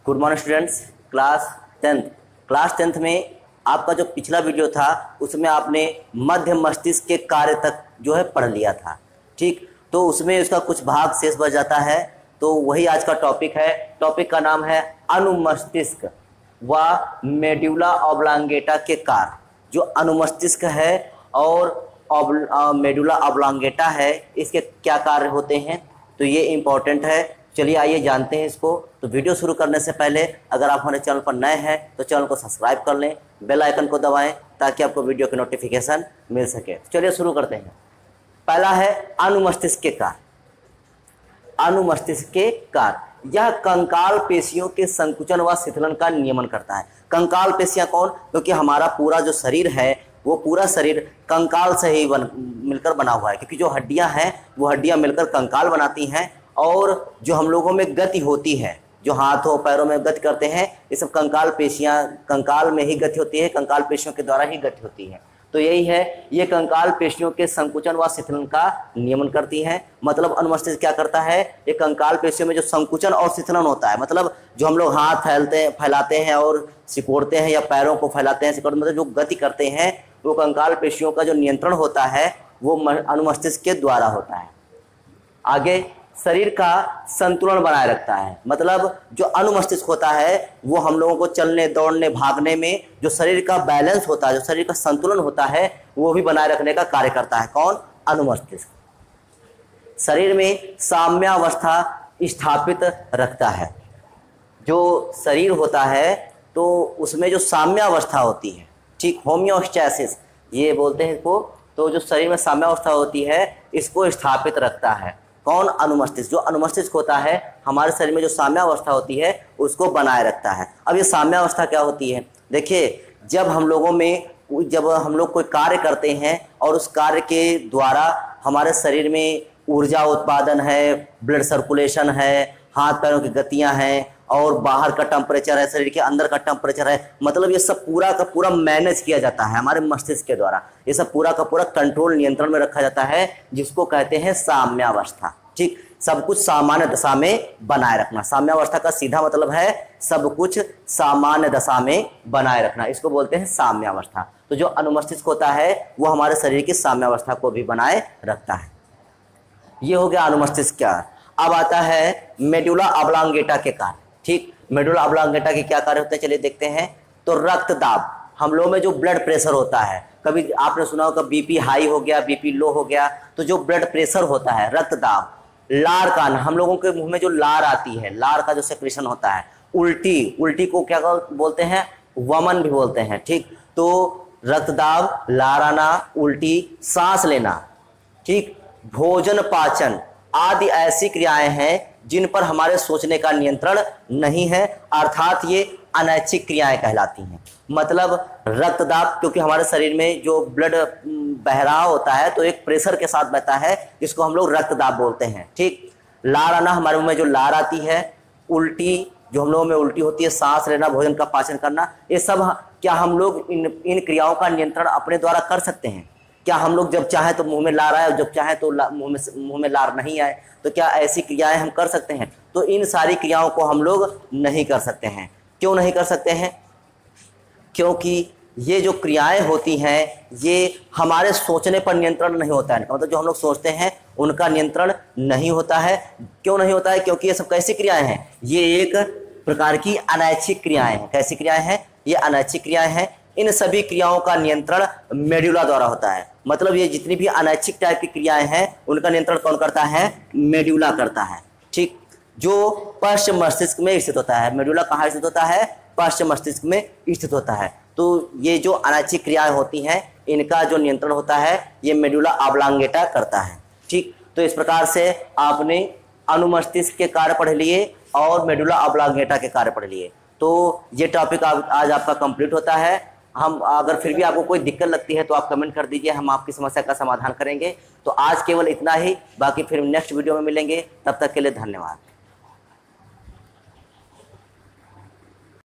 Good morning students. Class tenth में आपका जो पिछला वीडियो था उसमें आपने मध्य मस्तिष्क के कार्य तक जो है पढ़ लिया था। ठीक, तो उसमें उसका कुछ भाग शेष बच जाता है, तो वही आज का टॉपिक है। टॉपिक का नाम है अनुमस्तिष्क व मेडुला ऑब्लांगेटा के कार्य। जो अनुमस्तिष्क है और मेडुला ऑब्लांगेटा है, इसके क्या कार्य होते हैं, तो ये इम्पोर्टेंट है। चलिए आइए जानते हैं इसको। तो वीडियो शुरू करने से पहले अगर आप हमारे चैनल पर नए हैं तो चैनल को सब्सक्राइब कर लें, बेल आइकन को दबाएं ताकि आपको वीडियो की नोटिफिकेशन मिल सके। चलिए शुरू करते हैं। पहला है अनुमस्तिष्क के कार्य। अनुमस्तिष्क के कार्य, यह कंकाल पेशियों के संकुचन व शिथिलन का नियमन करता है। कंकाल पेशियां कौन? क्योंकि हमारा पूरा जो शरीर है वो पूरा शरीर कंकाल से ही मिलकर बना हुआ है, क्योंकि जो हड्डियां हैं वो हड्डियां मिलकर कंकाल बनाती हैं। और जो हम लोगों में गति होती है, जो हाथों पैरों में गति करते हैं, ये सब कंकाल पेशियां, कंकाल में ही गति होती है, कंकाल पेशियों के द्वारा ही गति होती है। तो यही है, ये कंकाल पेशियों के संकुचन व शिथिलन का नियमन करती हैं। मतलब अनुमस्तिष्क क्या करता है, ये कंकाल पेशियों में जो संकुचन और शिथिलन होता है, मतलब जो हम लोग हाथ फैलाते हैं और सिकोड़ते हैं या पैरों को फैलाते हैं सिकोड़ते, मतलब जो गति करते हैं वो कंकाल पेशियों का जो नियंत्रण होता है वो अनुमस्तिष्क के द्वारा होता है। आगे, शरीर का संतुलन बनाए रखता है। मतलब जो अनुमस्तिष्क होता है वो हम लोगों को चलने, दौड़ने, भागने में जो शरीर का बैलेंस होता है, जो शरीर का संतुलन होता है, वो भी बनाए रखने का कार्य करता है। कौन? अनुमस्तिष्क। शरीर में साम्यावस्था स्थापित रखता है। जो शरीर होता है तो उसमें जो साम्यावस्था होती है, ठीक, होम्योस्टैसिस ये बोलते हैं इसको। तो जो शरीर में साम्यावस्था होती है इसको स्थापित रखता है। कौन? अनुमस्तिष्क। जो अनुमस्तिष्क होता है हमारे शरीर में जो साम्यावस्था होती है उसको बनाए रखता है। अब ये साम्यावस्था क्या होती है? देखिए, जब हम लोग कोई कार्य करते हैं और उस कार्य के द्वारा हमारे शरीर में ऊर्जा उत्पादन है, ब्लड सर्कुलेशन है, हाथ पैरों की गतियां हैं और बाहर का टेम्परेचर है, शरीर के अंदर का टेम्परेचर है, मतलब ये सब पूरा का पूरा मैनेज किया जाता है हमारे मस्तिष्क के द्वारा। ये सब पूरा का पूरा कंट्रोल, नियंत्रण में रखा जाता है, जिसको कहते हैं साम्यावस्था। ठीक, सब कुछ सामान्य दशा में बनाए रखना। साम्यावस्था का सीधा मतलब है सब कुछ सामान्य दशा में बनाए रखना, इसको बोलते हैं साम्यावस्था। तो जो अनुमस्तिष्क होता है वो हमारे शरीर की साम्यावस्था को भी बनाए रखता है। ये हो गया अनुमस्तिष्क का। अब आता है मेडुला ऑब्लांगेटा के कार्य। ठीक, मेडुला ऑब्लांगेटा के क्या कार्य होते हैं, चलिए देखते हैं। तो रक्तदाब, हम लोगों में जो ब्लड प्रेशर होता है, कभी आपने सुना होगा बीपी हाई हो गया, बीपी लो हो गया, तो जो ब्लड प्रेशर होता है, रक्तदाब, लार का, हम लोगों के मुंह में जो लार आती है, लार का जो सेक्रेशन होता है, उल्टी को क्या बोलते हैं, वमन भी बोलते हैं। ठीक, तो रक्तदाब, लार आना, उल्टी, सांस लेना, ठीक, भोजन पाचन आदि ऐसी क्रियाएं हैं जिन पर हमारे सोचने का नियंत्रण नहीं है, अर्थात ये अनैच्छिक क्रियाएं कहलाती हैं। मतलब रक्तदाब, क्योंकि हमारे शरीर में जो ब्लड बह रहा होता है तो एक प्रेशर के साथ बहता है, जिसको हम लोग रक्तदाब बोलते हैं। ठीक, लार आना, हमारे मुंह में जो लार आती है, उल्टी, जो हम लोगों में उल्टी होती है, सांस लेना, भोजन का पाचन करना, ये सब क्या हम लोग इन क्रियाओं का नियंत्रण अपने द्वारा कर सकते हैं? क्या हम लोग जब चाहे तो मुंह में लार आए और जब चाहे तो मुंह में लार नहीं आए? तो क्या ऐसी क्रियाएं हम कर सकते हैं? तो इन सारी क्रियाओं को हम लोग नहीं कर सकते हैं। क्यों नहीं कर सकते हैं? क्योंकि ये जो क्रियाएं होती हैं ये हमारे सोचने पर नियंत्रण नहीं होता है। मतलब जो हम लोग सोचते हैं उनका नियंत्रण नहीं होता है। क्यों नहीं होता है? क्योंकि ये सब कैसी क्रियाएं हैं? ये एक प्रकार की अनैच्छिक क्रियाएं हैं। कैसी क्रियाएं हैं? ये अनैच्छिक क्रियाएं हैं। इन सभी क्रियाओं का नियंत्रण मेडुला द्वारा होता है। मतलब ये जितनी भी अनैच्छिक टाइप की क्रियाएं हैं उनका नियंत्रण कौन करता है? मेडुला करता है। ठीक, जो पश्च मस्तिष्क में स्थित होता है। मेडुला कहाँ स्थित होता है? पश्च मस्तिष्क में स्थित होता है। तो ये जो अनैच्छिक क्रियाएं होती हैं इनका जो नियंत्रण होता है ये मेडुला ऑब्लांगेटा करता है। ठीक, तो इस प्रकार से आपने अनुमस्तिष्क के कार्य पढ़ लिए और मेडुला ऑब्लांगेटा के कार्य पढ़ लिए। तो ये टॉपिक आज आपका कंप्लीट होता है। हम अगर फिर भी आपको कोई दिक्कत लगती है तो आप कमेंट कर दीजिए, हम आपकी समस्या का समाधान करेंगे। तो आज केवल इतना ही, बाकी फिर नेक्स्ट वीडियो में मिलेंगे। तब तक के लिए धन्यवाद।